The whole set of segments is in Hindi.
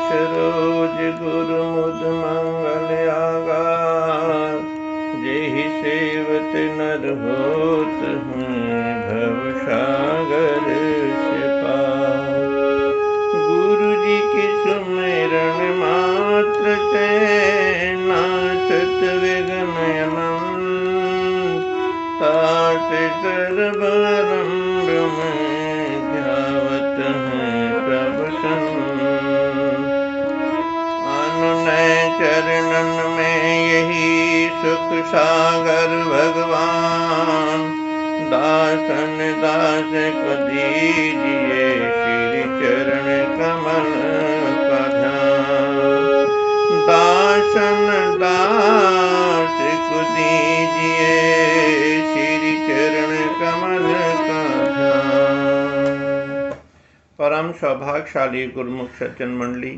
रोज गुरु मुद मंगल आगार, जेहि सेवत नर होत हैं भव सागर से पार। गुरु जी की सुमिरन मात्र से नाचत विघ्न अनंत, तात सर्व आरंभ में ध्यावत हैं सब संत। अनुनय चरणन में यही सुख सागर भगवान, दासन दास को दीजिए श्री चरण कमल का ध्यान। दासन दास को दीजिए श्री चरण कमल का ध्यान। परम सौभाग्यशाली गुरुमुख सज्जन मंडली,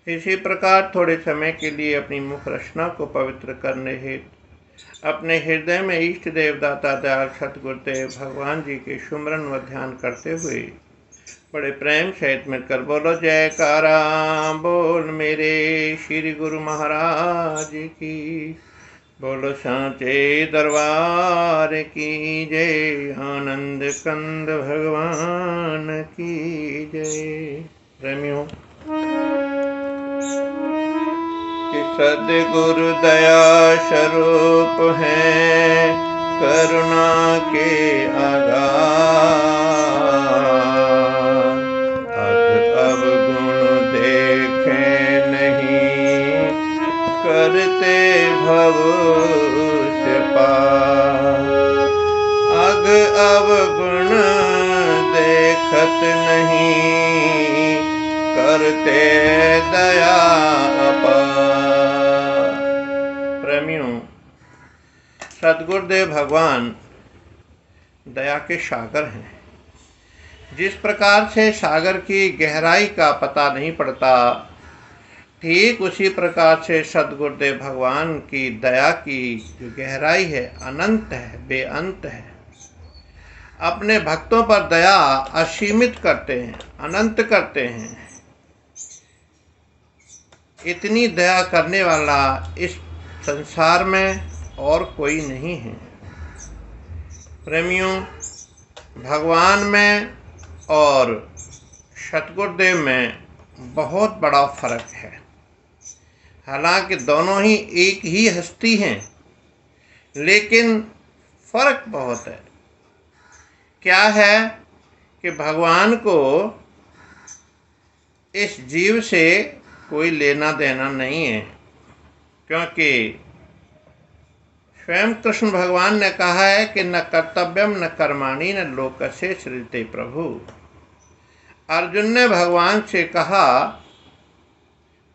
इसी प्रकार थोड़े समय के लिए अपनी मुख रचना को पवित्र करने हेतु अपने हृदय में इष्ट देवदाता दयाल सतगुरुदेव भगवान जी के सुमरन व ध्यान करते हुए बड़े प्रेम सहित मिलकर बोलो जयकारा बोल मेरे श्री गुरु महाराज की, बोलो सांचे दरबार की जय, आनंद कंद भगवान की जय। प्रेमियों, सद्गुरु दया स्वरूप हैं करुणा के आधार, अब गुण देखें नहीं करते भव से पार। अब गुण देखत नहीं करते दया अपार। प्रेमियों, सद्गुरुदेव भगवान दया के सागर हैं। जिस प्रकार से सागर की गहराई का पता नहीं पड़ता, ठीक उसी प्रकार से सद्गुरुदेव भगवान की दया की जो गहराई है अनंत है, बेअंत है। अपने भक्तों पर दया असीमित करते हैं, अनंत करते हैं। इतनी दया करने वाला इस संसार में और कोई नहीं है। प्रेमियों, भगवान में और सतगुरुदेव में बहुत बड़ा फर्क है। हालांकि दोनों ही एक ही हस्ती हैं, लेकिन फर्क बहुत है। क्या है कि भगवान को इस जीव से कोई लेना देना नहीं है, क्योंकि स्वयं कृष्ण भगवान ने कहा है कि न कर्तव्यम न कर्माणि न लोकस्य सृजते प्रभु। अर्जुन ने भगवान से कहा,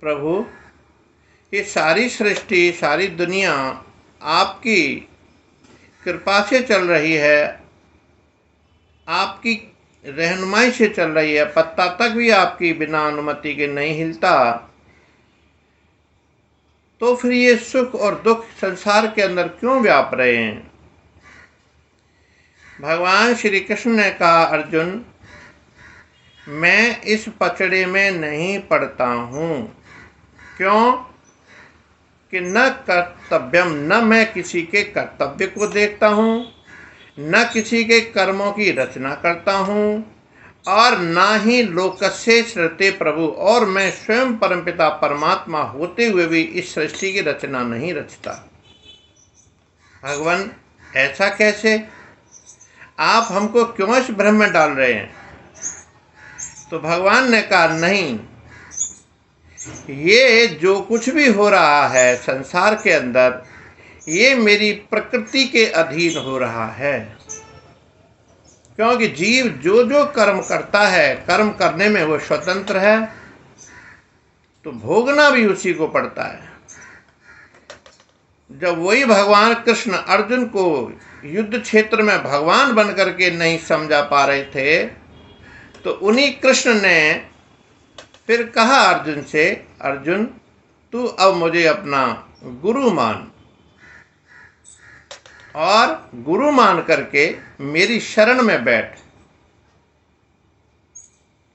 प्रभु ये सारी सृष्टि, सारी दुनिया आपकी कृपा से चल रही है, आपकी रहनुमाई से चल रही है, पत्ता तक भी आपकी बिना अनुमति के नहीं हिलता, तो फिर ये सुख और दुख संसार के अंदर क्यों व्याप रहे हैं। भगवान श्री कृष्ण ने कहा, अर्जुन मैं इस पचड़े में नहीं पड़ता हूँ। क्यों कि न कर्तव्यम, न मैं किसी के कर्तव्य को देखता हूँ, न किसी के कर्मों की रचना करता हूँ, और ना ही लोकस्य सृजते प्रभु, और मैं स्वयं परमपिता परमात्मा होते हुए भी इस सृष्टि की रचना नहीं रचता। भगवान ऐसा कैसे? आप हमको क्यों इस भ्रम में डाल रहे हैं? तो भगवान ने कहा, नहीं, ये जो कुछ भी हो रहा है संसार के अंदर, ये मेरी प्रकृति के अधीन हो रहा है। क्योंकि जीव जो जो कर्म करता है, कर्म करने में वो स्वतंत्र है, तो भोगना भी उसी को पड़ता है। जब वही भगवान कृष्ण अर्जुन को युद्ध क्षेत्र में भगवान बन करके नहीं समझा पा रहे थे, तो उन्हीं कृष्ण ने फिर कहा अर्जुन से, अर्जुन तू अब मुझे अपना गुरु मान, और गुरु मान करके मेरी शरण में बैठ।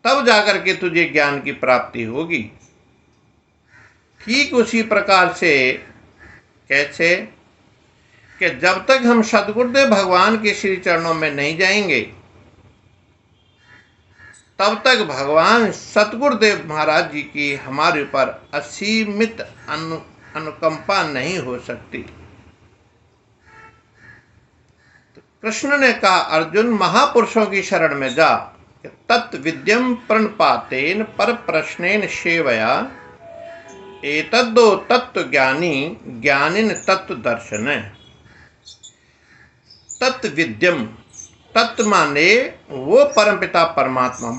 तब जाकर के तुझे ज्ञान की प्राप्ति होगी। ठीक उसी प्रकार से कैसे कि जब तक हम सद्गुरुदेव भगवान के श्री चरणों में नहीं जाएंगे तब तक भगवान सतगुरुदेव महाराज जी की हमारे ऊपर असीमित अनुकंपा नहीं हो सकती। तो कृष्ण ने कहा, अर्जुन महापुरुषों की शरण में जा, तत् विद्यम प्रणपातेन पर प्रश्नेन सेवया एतद्दो तत्व ज्ञानी ज्ञानिन तत्व दर्शन। तत्व विद्यम, तत्व माने वो परमपिता परमात्मा,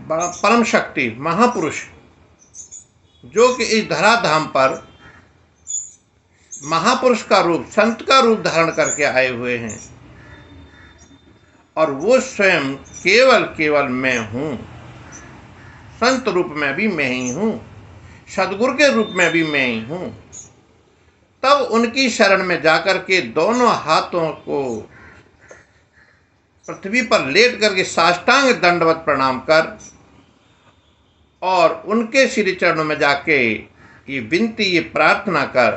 परम शक्ति, महापुरुष जो कि इस धराधाम पर महापुरुष का रूप, संत का रूप धारण करके आए हुए हैं। और वो स्वयं केवल मैं हूँ। संत रूप में भी मैं ही हूँ, सदगुरु के रूप में भी मैं ही हूँ। तब उनकी शरण में जाकर के दोनों हाथों को पृथ्वी पर लेट करके साष्टांग दंडवत प्रणाम कर और उनके श्री चरणों में जाके ये विनती, ये प्रार्थना कर,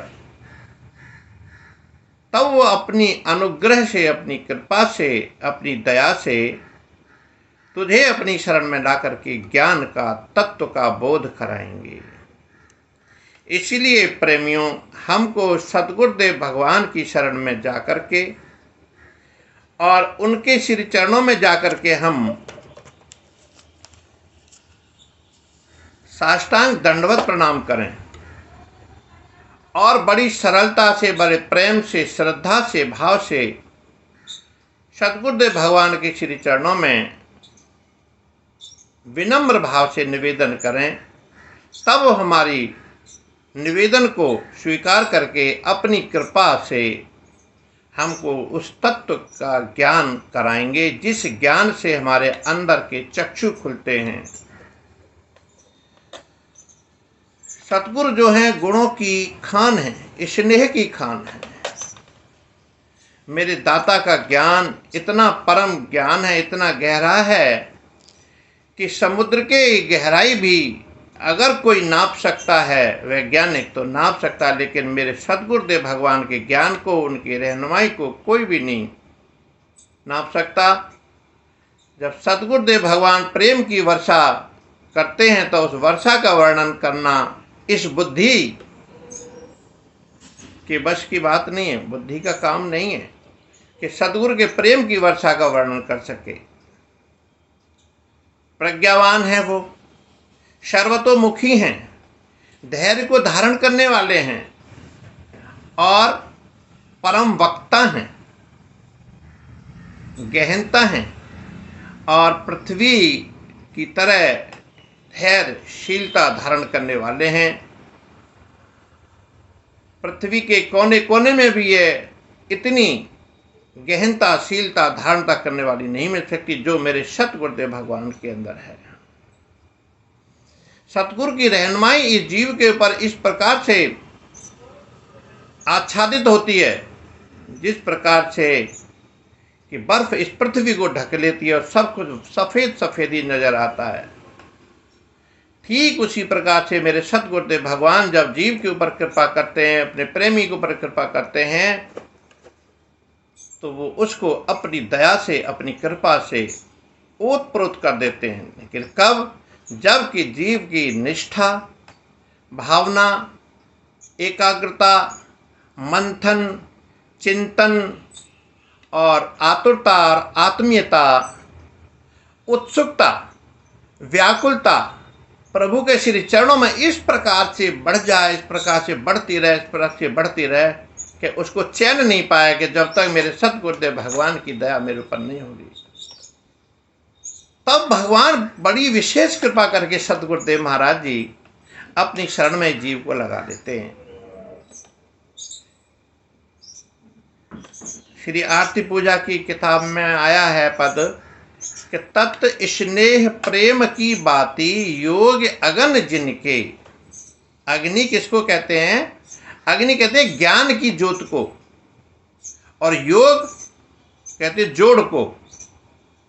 तब वो अपनी अनुग्रह से, अपनी कृपा से, अपनी दया से तुझे अपनी शरण में ला करके ज्ञान का, तत्व का बोध कराएंगे। इसलिए प्रेमियों, हमको सद्गुरुदेव भगवान की शरण में जाकर के और उनके श्री चरणों में जाकर के हम साष्टांग दंडवत प्रणाम करें और बड़ी सरलता से, बड़े प्रेम से, श्रद्धा से, भाव से सद्गुरुदेव भगवान के श्री चरणों में विनम्र भाव से निवेदन करें। तब हमारी निवेदन को स्वीकार करके अपनी कृपा से हमको उस तत्व का ज्ञान कराएंगे जिस ज्ञान से हमारे अंदर के चक्षु खुलते हैं। सतगुरु जो हैं गुणों की खान है, स्नेह की खान है। मेरे दाता का ज्ञान इतना परम ज्ञान है, इतना गहरा है कि समुद्र के गहराई भी अगर कोई नाप सकता है, वैज्ञानिक तो नाप सकता है, लेकिन मेरे सद्गुरुदेव भगवान के ज्ञान को, उनकी रहनुमाई को कोई भी नहीं नाप सकता। जब सद्गुरुदेव भगवान प्रेम की वर्षा करते हैं तो उस वर्षा का वर्णन करना इस बुद्धि के बस की बात नहीं है, बुद्धि का काम नहीं है कि सद्गुरु के प्रेम की वर्षा का वर्णन कर सके। प्रज्ञावान है वो, सर्वतोमुखी हैं, धैर्य को धारण करने वाले हैं और परम वक्ता हैं, गहनता हैं और पृथ्वी की तरह धैर्यशीलता धारण करने वाले हैं। पृथ्वी के कोने कोने में भी ये इतनी गहनता, शीलता, धारणता करने वाली नहीं मिल सकती जो मेरे सतगुरुदेव भगवान के अंदर है। सतगुरु की रहनुमाई इस जीव के ऊपर इस प्रकार से आच्छादित होती है जिस प्रकार से कि बर्फ इस पृथ्वी को ढक लेती है और सब कुछ सफेद सफेद ही नजर आता है। ठीक उसी प्रकार से मेरे सतगुरुदेव भगवान जब जीव के ऊपर कृपा करते हैं, अपने प्रेमी के ऊपर कृपा करते हैं, तो वो उसको अपनी दया से, अपनी कृपा से ओतप्रोत कर देते हैं। लेकिन कब? जबकि जीव की निष्ठा, भावना, एकाग्रता, मंथन, चिंतन और आतुरता और आत्मीयता, उत्सुकता, व्याकुलता प्रभु के श्री चरणों में इस प्रकार से बढ़ जाए, इस प्रकार से बढ़ती रहे, इस प्रकार से बढ़ती रहे कि उसको चैन नहीं पाया कि जब तक मेरे सतगुरुदेव भगवान की दया मेरे ऊपर नहीं होगी। तब भगवान बड़ी विशेष कृपा करके सतगुरुदेव महाराज जी अपनी शरण में जीव को लगा देते हैं। श्री आरती पूजा की किताब में आया है पद कि तत् स्नेह प्रेम की बाती योग अगन जिनके। अग्नि किसको कहते हैं? अग्नि कहते हैं ज्ञान की ज्योत को, और योग कहते हैं जोड़ को,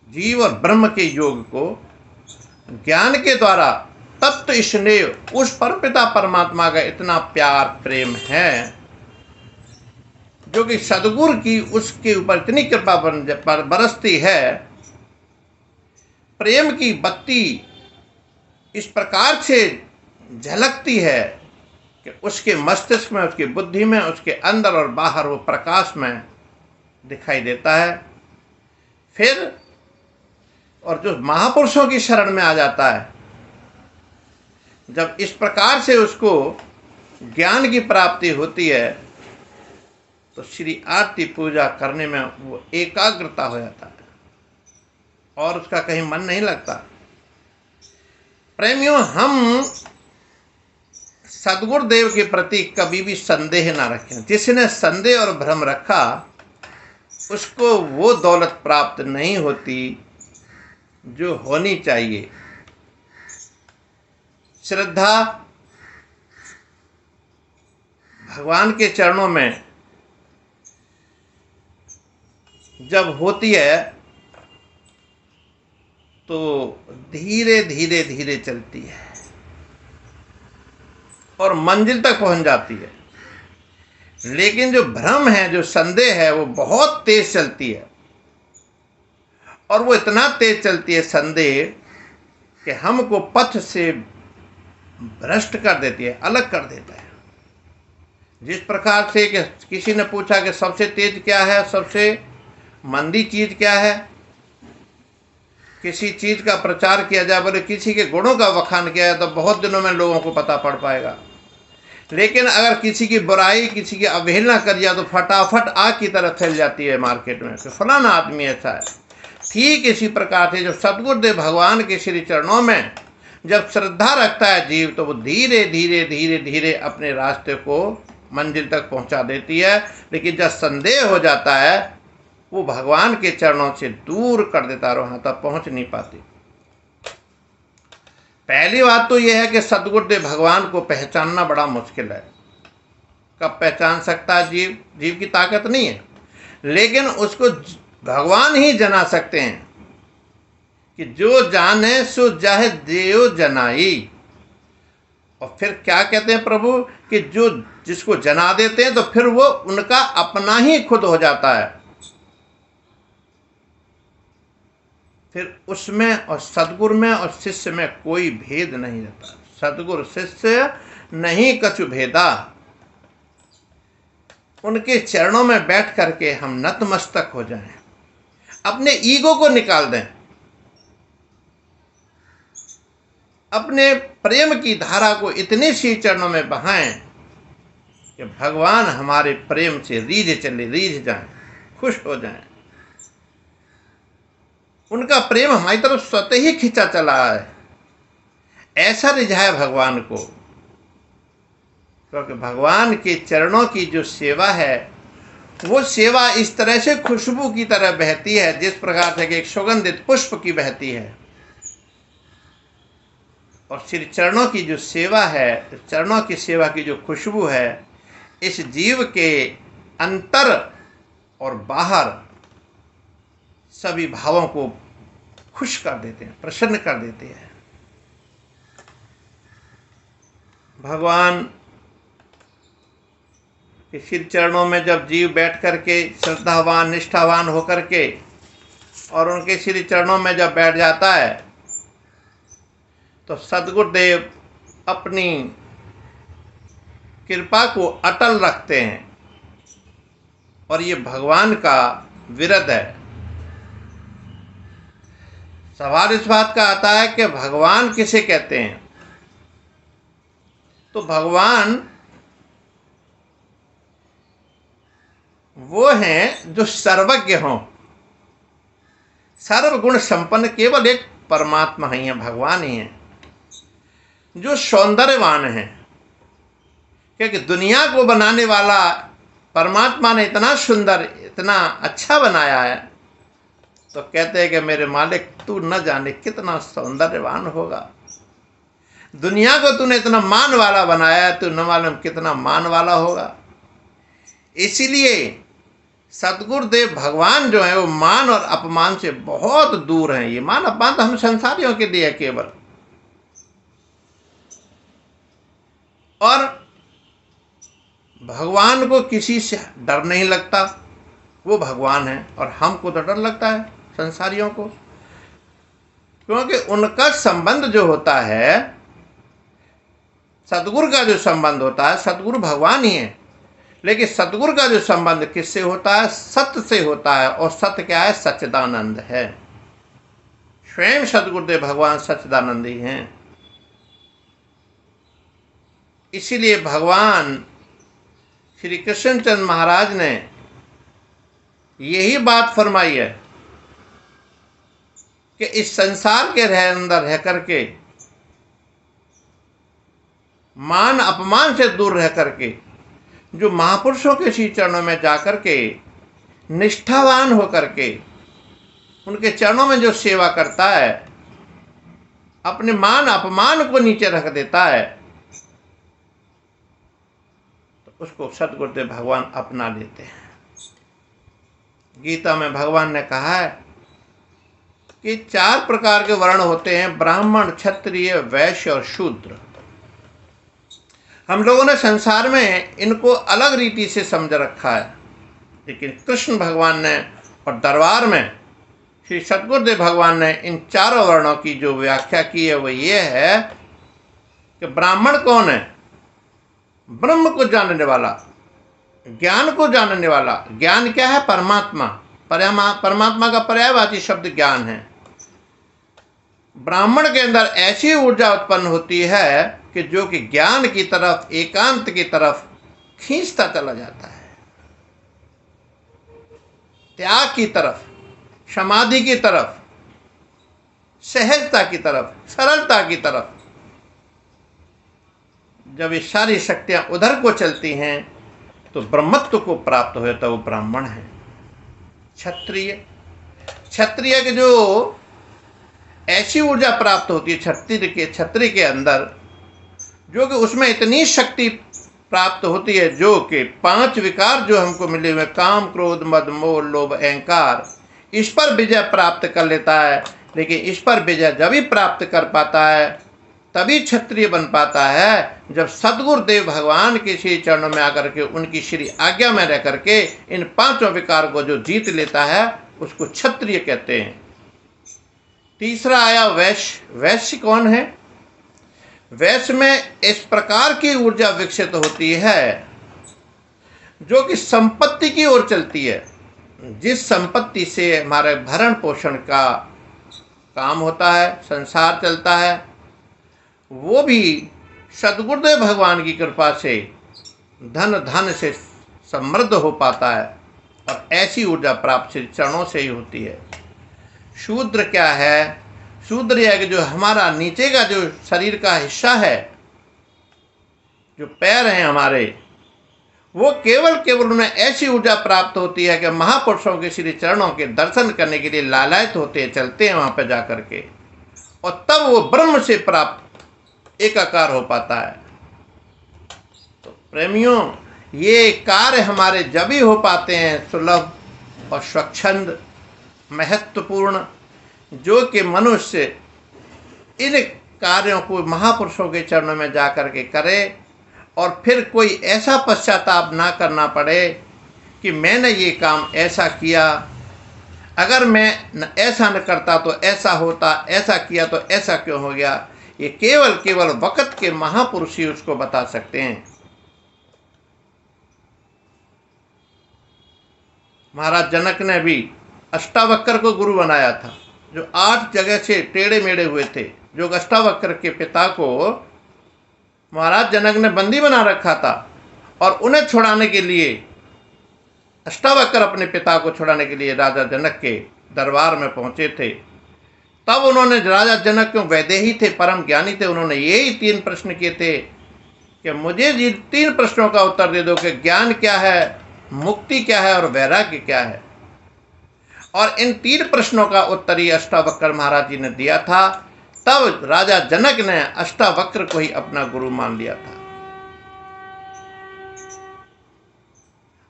जीव और ब्रह्म के योग को। ज्ञान के द्वारा तत्व स्नेह उस परमपिता परमात्मा का इतना प्यार प्रेम है जो कि सदगुरु की उसके ऊपर इतनी कृपा बरसती है। प्रेम की बत्ती इस प्रकार से झलकती है कि उसके मस्तिष्क में, उसकी बुद्धि में, उसके अंदर और बाहर वो प्रकाश में दिखाई देता है। फिर और जो महापुरुषों की शरण में आ जाता है, जब इस प्रकार से उसको ज्ञान की प्राप्ति होती है तो श्री आरती पूजा करने में वो एकाग्रता हो जाता है और उसका कहीं मन नहीं लगता। प्रेमियों, हम सद्गुरुदेव के प्रति कभी भी संदेह ना रखें। जिसने संदेह और भ्रम रखा उसको वो दौलत प्राप्त नहीं होती जो होनी चाहिए। श्रद्धा भगवान के चरणों में जब होती है तो धीरे धीरे धीरे चलती है और मंजिल तक पहुंच जाती है। लेकिन जो भ्रम है, जो संदेह है, वो बहुत तेज चलती है और वो इतना तेज चलती है संदेह कि हमको पथ से भ्रष्ट कर देती है, अलग कर देता है। जिस प्रकार से कि किसी ने पूछा कि सबसे तेज क्या है, सबसे मंदी चीज क्या है। किसी चीज का प्रचार किया जाए, बोले किसी के गुणों का वखान किया जाए तो बहुत दिनों में लोगों को पता पड़ पाएगा। लेकिन अगर किसी की बुराई, किसी की अवहेलना कर जाए तो फटाफट आग की तरह फैल जाती है मार्केट में कि फलाना आदमी ऐसा है। ठीक इसी प्रकार से जब सद्गुरुदेव भगवान के श्री चरणों में जब श्रद्धा रखता है जीव, तो वो धीरे धीरे धीरे धीरे अपने रास्ते को मंजिल तक पहुंचा देती है। लेकिन जब संदेह हो जाता है, वो भगवान के चरणों से दूर कर देता है, वहां तक पहुंच नहीं पाती। पहली बात तो यह है कि सद्गुरुदेव भगवान को पहचानना बड़ा मुश्किल है। कब पहचान सकता है जीव? जीव की ताकत नहीं है, लेकिन उसको भगवान ही जना सकते हैं कि जो जाने सो जाहे देव जनाई। और फिर क्या कहते हैं प्रभु कि जो जिसको जना देते हैं तो फिर वो उनका अपना ही खुद हो जाता है। फिर उसमें और सदगुरु में और शिष्य में कोई भेद नहीं रहता। सदगुरु शिष्य नहीं कछु भेदा। उनके चरणों में बैठ करके हम नतमस्तक हो जाएं, अपने ईगो को निकाल दें, अपने प्रेम की धारा को इतने सी चरणों में बहाएं कि भगवान हमारे प्रेम से रीझ जाएं, खुश हो जाएं। उनका प्रेम हमारी तरफ स्वतः ही खिंचा चला है, ऐसा रिझाए भगवान को। क्योंकि भगवान के चरणों की जो सेवा है, वो सेवा इस तरह से खुशबू की तरह बहती है, जिस प्रकार से एक सुगंधित पुष्प की बहती है। और श्री चरणों की जो सेवा है, चरणों की सेवा की जो खुशबू है, इस जीव के अंतर और बाहर सभी भावों को खुश कर देते हैं, प्रसन्न कर देते हैं। भगवान के श्री चरणों में जब जीव बैठ करके श्रद्धावान, निष्ठावान होकर के और उनके श्री चरणों में जब बैठ जाता है, तो सद्गुरुदेव अपनी कृपा को अटल रखते हैं। और ये भगवान का विरद है। सवाल इस बात का आता है कि भगवान किसे कहते हैं? तो भगवान वो हैं जो सर्वज्ञ हों, सर्वगुण संपन्न, केवल एक परमात्मा ही है, भगवान ही है, जो सौंदर्यवान है। क्योंकि दुनिया को बनाने वाला परमात्मा ने इतना सुंदर, इतना अच्छा बनाया है, तो कहते हैं कि मेरे मालिक तू न जाने कितना सौंदर्यवान होगा। दुनिया को तूने इतना मान वाला बनाया है, तू न मालूम कितना मान वाला होगा। इसीलिए सद्गुरुदेव भगवान जो है वो मान और अपमान से बहुत दूर हैं। ये मान अपमान तो हम संसारियों के लिए केवल, और भगवान को किसी से डर नहीं लगता, वो भगवान है, और हमको तो डर लगता है संसारियों को, क्योंकि उनका संबंध जो होता है, सतगुरु का जो संबंध होता है, सतगुरु भगवान ही है, लेकिन सतगुरु का जो संबंध किससे होता है? सत्य से होता है। और सत्य क्या है? सच्चिदानंद है। स्वयं सतगुरुदेव भगवान सच्चिदानंद ही हैं। इसीलिए भगवान श्री कृष्णचंद्र महाराज ने यही बात फरमाई है कि इस संसार के अंदर रह करके, मान अपमान से दूर रह करके, जो महापुरुषों के श्री चरणों में जाकर के निष्ठावान होकर के उनके चरणों में जो सेवा करता है, अपने मान अपमान को नीचे रख देता है, तो उसको सतगुरुदेव भगवान अपना लेते हैं। गीता में भगवान ने कहा है कि 4 प्रकार के वर्ण होते हैं, ब्राह्मण, क्षत्रिय, वैश्य और शूद्र। हम लोगों ने संसार में इनको अलग रीति से समझ रखा है, लेकिन कृष्ण भगवान ने और दरबार में श्री सतगुरुदेव भगवान ने इन 4 वर्णों की जो व्याख्या की है वो ये है कि ब्राह्मण कौन है? ब्रह्म को जानने वाला, ज्ञान को जानने वाला। ज्ञान क्या है? परमात्मा। परमात्मा का पर्यायवाची शब्द ज्ञान है। ब्राह्मण के अंदर ऐसी ऊर्जा उत्पन्न होती है कि जो कि ज्ञान की तरफ, एकांत की तरफ खींचता चला जाता है, त्याग की तरफ, समाधि की तरफ, सहजता की तरफ, सरलता की तरफ। जब ये सारी शक्तियां उधर को चलती हैं तो ब्रह्मत्व को प्राप्त हो जाता है, वो ब्राह्मण है। क्षत्रिय, क्षत्रिय के जो ऐसी ऊर्जा प्राप्त होती है क्षत्रिय के अंदर, जो कि उसमें इतनी शक्ति प्राप्त होती है, जो कि 5 विकार जो हमको मिले हुए, काम, क्रोध, मद, मोह, लोभ, अहंकार, इस पर विजय प्राप्त कर लेता है। लेकिन इस पर विजय जब भी प्राप्त कर पाता है तभी क्षत्रिय बन पाता है, जब सतगुरुदेव भगवान के श्री चरणों में आकर के उनकी श्री आज्ञा में रह करके इन 5 विकार को जो जीत लेता है, उसको क्षत्रिय कहते हैं। तीसरा आया वैश्य। वैश्य कौन है? वैश्य में इस प्रकार की ऊर्जा विकसित होती है जो कि संपत्ति की ओर चलती है। जिस संपत्ति से हमारे भरण पोषण का काम होता है, संसार चलता है, वो भी सतगुरुदेव भगवान की कृपा से धन से समृद्ध हो पाता है, और ऐसी ऊर्जा प्राप्त श्री चरणों से ही होती है। शूद्र क्या है? शूद्र यह कि जो हमारा नीचे का जो शरीर का हिस्सा है, जो पैर हैं हमारे, वो केवल उन्हें ऐसी ऊर्जा प्राप्त होती है कि महापुरुषों के श्री चरणों के दर्शन करने के लिए लालायित होते हैं, चलते हैं वहां पर जाकर के, और तब वो ब्रह्म से प्राप्त एकाकार हो पाता है। तो प्रेमियों, ये कार्य हमारे जब ही हो पाते हैं सुलभ और स्वच्छंद, महत्वपूर्ण, जो कि मनुष्य इन कार्यों को महापुरुषों के चरणों में जाकर के करे, और फिर कोई ऐसा पश्चाताप ना करना पड़े कि मैंने ये काम ऐसा किया, अगर मैं ऐसा न करता तो ऐसा होता, ऐसा किया तो ऐसा क्यों हो गया। ये केवल वक्त के महापुरुष ही उसको बता सकते हैं। महाराज जनक ने भी अष्टावक्र को गुरु बनाया था, जो 8 जगह से टेढ़े मेढ़े हुए थे। जो अष्टावक्र के पिता को महाराज जनक ने बंदी बना रखा था, और उन्हें छुड़ाने के लिए, अष्टावक्र अपने पिता को छुड़ाने के लिए राजा जनक के दरबार में पहुंचे थे। तब उन्होंने, राजा जनक क्यों वैदेही थे, परम ज्ञानी थे, उन्होंने यही 3 प्रश्न किए थे कि मुझे ये 3 प्रश्नों का उत्तर दे दो कि ज्ञान क्या है, मुक्ति क्या है और वैराग्य क्या है। और इन 3 प्रश्नों का उत्तर ही अष्टावक्र महाराज जी ने दिया था। तब राजा जनक ने अष्टावक्र को ही अपना गुरु मान लिया था।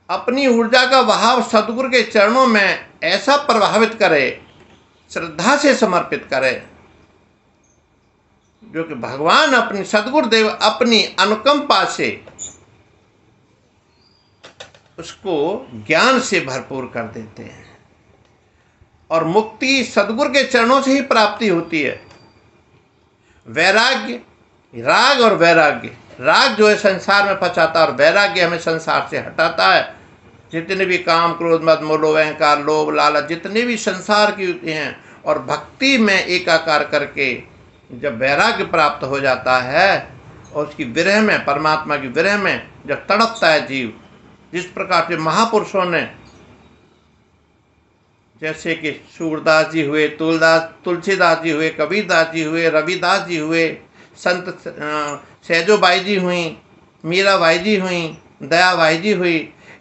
अपनी ऊर्जा का बहाव सतगुरु के चरणों में ऐसा प्रभावित करे, श्रद्धा से समर्पित करे जो कि भगवान अपनी सद्गुरुदेव अपनी अनुकंपा से उसको ज्ञान से भरपूर कर देते हैं। और मुक्ति सद्गुरु के चरणों से ही प्राप्ति होती है। वैराग्य, राग और वैराग्य, राग जो है संसार में फंसाता है और वैराग्य हमें संसार से हटाता है। जितने भी काम, क्रोध, मद, मोह, अहंकार, लोभ, लालच, जितने भी संसार की होती हैं, और भक्ति में एकाकार करके जब वैराग्य प्राप्त हो जाता है और उसकी विरह में, परमात्मा की विरह में जब तड़पता है जीव, जिस प्रकार से महापुरुषों ने, जैसे कि सूरदास जी हुए, तुलसीदास जी हुए, कबीरदास जी हुए, रविदास जी हुए, संत सहजोबाई जी हुई, मीराबाई जी हुई, दयाबाई जी हुई,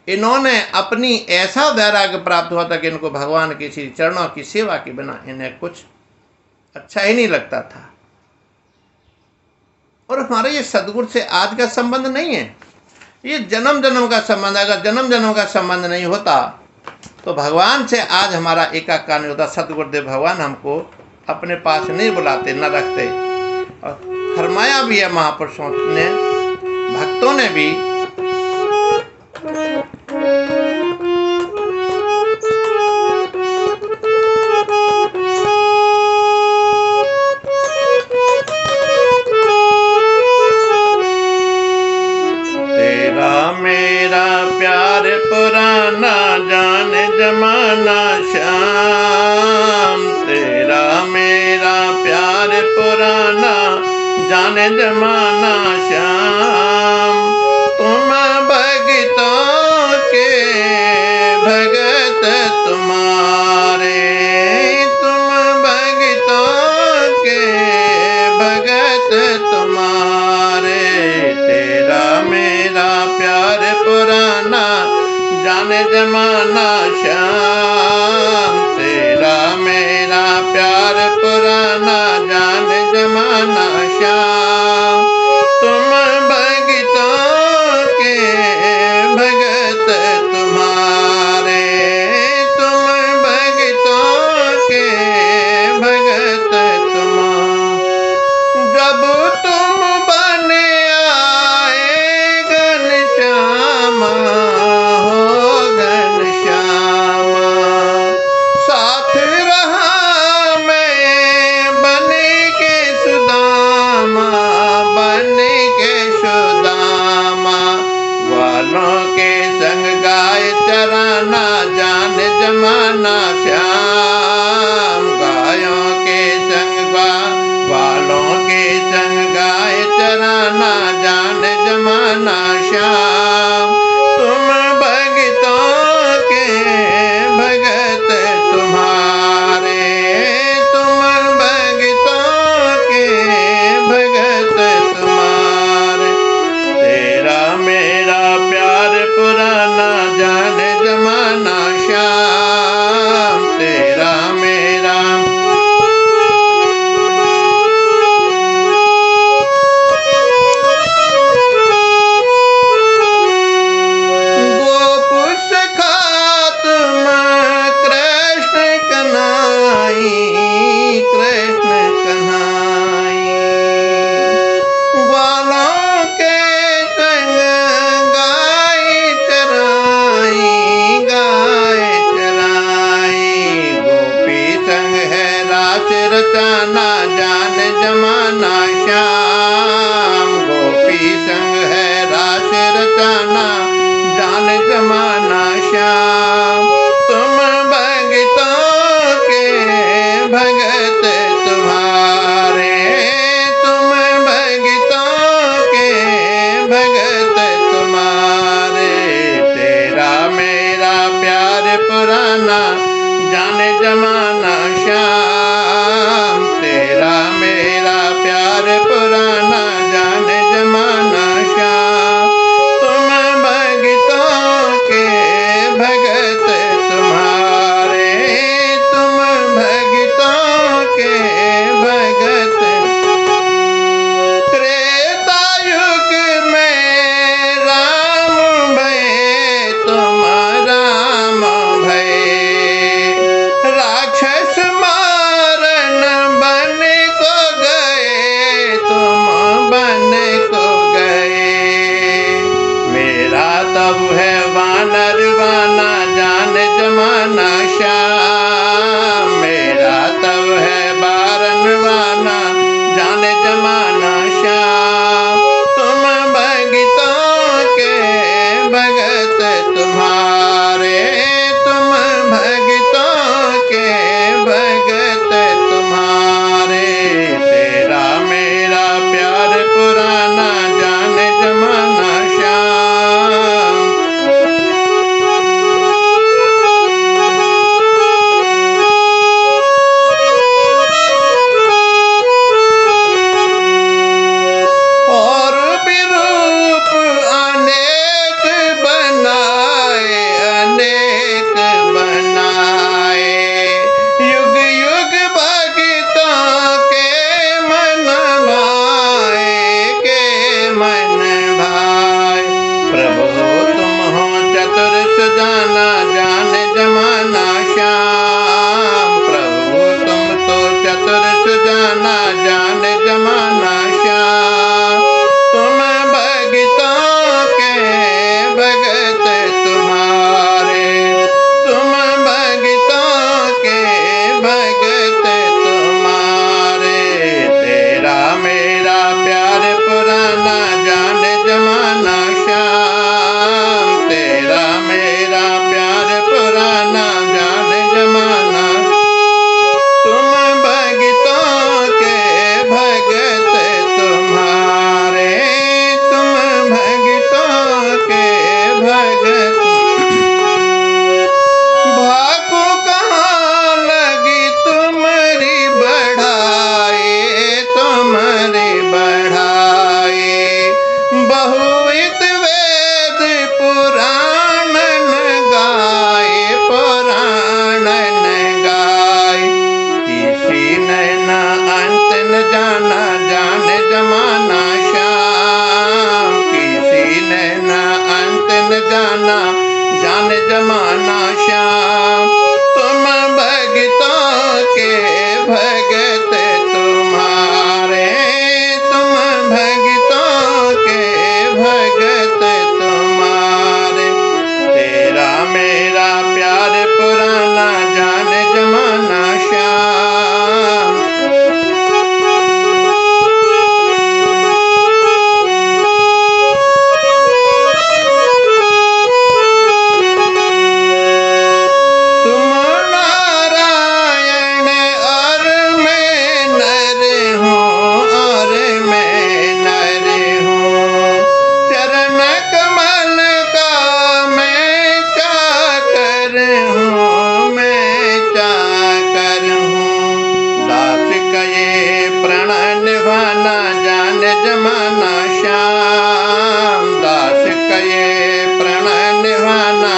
इन्होंने अपनी ऐसा वैराग्य प्राप्त हुआ था कि इनको भगवान के श्री चरणों की सेवा के बिना इन्हें कुछ अच्छा ही नहीं लगता था। और हमारा ये सदगुरु से आज का संबंध नहीं है, ये जन्म जन्म का संबंध है। अगर जन्म जन्म का संबंध नहीं होता तो भगवान से आज हमारा एकाकार नहीं होता। सदगुरुदेव भगवान हमको अपने पास नहीं बुलाते, न रखते। और फरमाया भी है महापुरुषों ने, भक्तों ने भी, तेरा मेरा प्यार पुराना जाने जमाना श्याम, तेरा मेरा प्यार पुराना जाने जमाना श्याम। तुम भगतों के भगत तुम्हारे, तुम भगतों के भगत तुम्हारे। तेरा मेरा प्यार पुराना जाने जमाना श्याम, तेरा मेरा प्यार पुराना जाने जमाना श्याम। तुम भगतों के भगत तुम्हारे, तुम भगतों के भगत तुम्हारे। जब तुम बने आए घनश्यामा, हो घनश्यामा, साथ रहा मैं बने के सुदामा, बने के सुदामा। ग्वालों के संग गाय चराना जाने जमाना श्याम, गायों के संग ग्वालों के संग गाय चराना जाने जमाना श्याम। तुम भगतों के भगत तुम्हारे, तुम भगतों के भगत तुम्हारे। तेरा मेरा प्यार पुराना जाने जमाना श्याम, तेरा मेरा। गोप सखा तुम कृष्ण कन्हाई, कृष्ण कन्हाई। ग्वालों के संग गाय चराई, गाय चराई। गोपी संग है रास रचाना जाने जमाना श्याम, गोपी संग है रास रचाना जाने जमाना श्याम। तुम भगतों के भगत तुम्हारे, तुम भगतों के भगत तुम्हारे। तेरा मेरा प्यार पुराना जाने जमाना श्याम, तेरा मेरा प्यार पुराना जाने जमाना श्याम। तुम भगतों के भगत तुम्हारे, तुम भगतों जाना जान जमाना श्याम। तुम भगतों के भगत तुम्हारे, तुम भगतों के भगत तुम्हारे। तेरा मेरा प्यार पुराना जान जमाना श्याम। तेरा मेरा प्यार पुराना जान जमाना। तुम भगतों के भगत तुम्हारे, तुम भगतों के भगत। भागो कहाँ लगी तुम्हारी बढ़ाई, तुम्हारी बढ़ाई। बहुविध वेद पुराणन गाए, पुराणन गाए। किसी ने न अंत न जाना जान जमाना श्याम। किसी ने न अंत न जाना जान जमाना श्याम। तुम भगतों के भगत तुम्हारे, तुम भगतों के भगत तुम्हारे। तेरा मेरा प्यार पुराना जान जमाना श्याम। तुम नारायण और मैं नर हूँ, और मैं नर हूँ। चरण कमल का मैं चाकर हूँ, मैं चाकर हूँ। दास का ये प्रण निभाना जान जमाना श्याम। दास का ये प्रण निभाना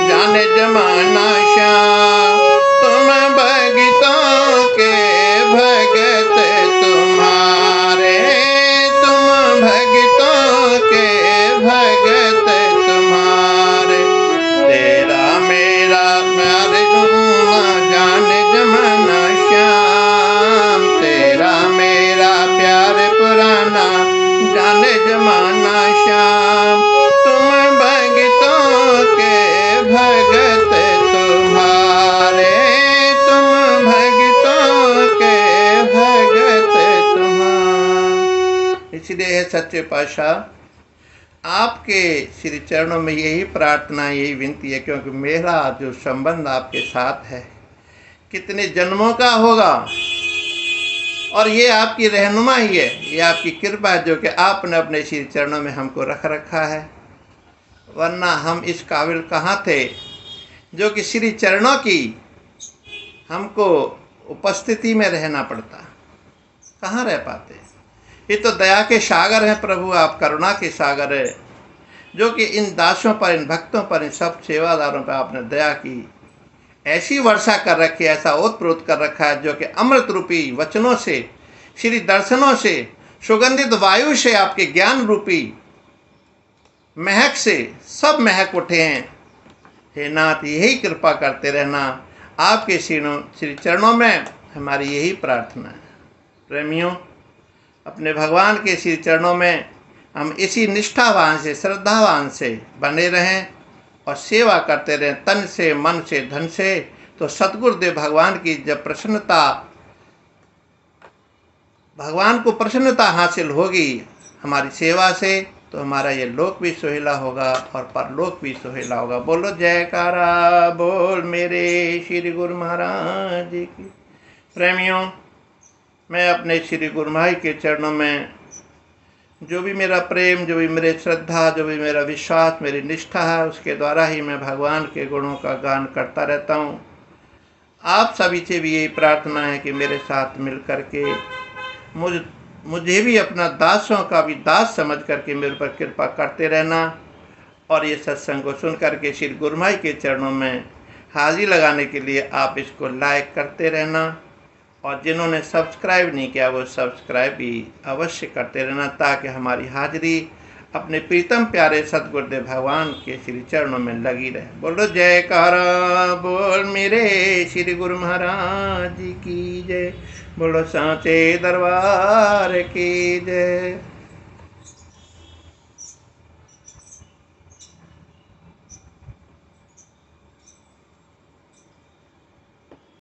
जान जमाना श्याम। तुम भगतों के भगत तुम्हारे, तुम भगतों के भगत तुम्हारे। तेरा मेरा प्यार जान जमाना श्याम। तेरा मेरा प्यार पुराना जान जमाना श्याम। तुम भगतों के भगत तुम्हारे, तुम भगतों के भगत तुम्हारे। इसलिए है सच्चे पातशाह आपके श्री चरणों में यही प्रार्थना, यही विनती है, क्योंकि मेरा जो संबंध आपके साथ है कितने जन्मों का होगा, और ये आपकी रहनुमाई है, ये आपकी कृपा है जो कि आपने अपने श्री चरणों में हमको रख रखा है। वरना हम इस काबिल कहाँ थे जो कि श्री चरणों की हमको उपस्थिति में रहना पड़ता, कहाँ रह पाते। ये तो दया के सागर हैं प्रभु, आप करुणा के सागर है, जो कि इन दासों पर, इन भक्तों पर, इन सब सेवादारों पर आपने दया की, ऐसी वर्षा कर रखी है, ऐसा ओतप्रोत कर रखा है, जो कि अमृत रूपी वचनों से, श्री दर्शनों से, सुगंधित वायु से, आपके ज्ञान रूपी महक से सब महक उठे हैं। हे नाथ, यही कृपा करते रहना। आपके श्री चरणों में हमारी यही प्रार्थना है। प्रेमियों, अपने भगवान के श्री चरणों में हम इसी निष्ठावान से, श्रद्धावान से बने रहें और सेवा करते रहें, तन से, मन से, धन से। तो सतगुरुदेव भगवान की जब प्रसन्नता, भगवान को प्रसन्नता हासिल होगी हमारी सेवा से, तो हमारा ये लोक भी सुहेला होगा और परलोक भी सुहेला होगा। बोलो जयकारा बोल मेरे श्री गुरु महाराज की। प्रेमियों, मैं अपने श्री गुरु महाराज के चरणों में जो भी मेरा प्रेम, जो भी मेरी श्रद्धा, जो भी मेरा विश्वास, मेरी निष्ठा है, उसके द्वारा ही मैं भगवान के गुणों का गान करता रहता हूँ। आप सभी से भी यही प्रार्थना है कि मेरे साथ मिल कर के मुझे भी अपना दासों का भी दास समझ करके मेरे पर कृपा करते रहना, और ये सत्संग को सुन करके श्री गुरु महाराज के चरणों में हाजिरी लगाने के लिए आप इसको लाइक करते रहना, और जिन्होंने सब्सक्राइब नहीं किया वो सब्सक्राइब भी अवश्य करते रहना, ताकि हमारी हाजिरी अपने प्रीतम प्यारे सतगुरुदेव भगवान के श्री चरणों में लगी रहे। बोलो जयकारा बोल मेरे श्री गुरु महाराज की जय। बोलो सांचे दरबार की जय।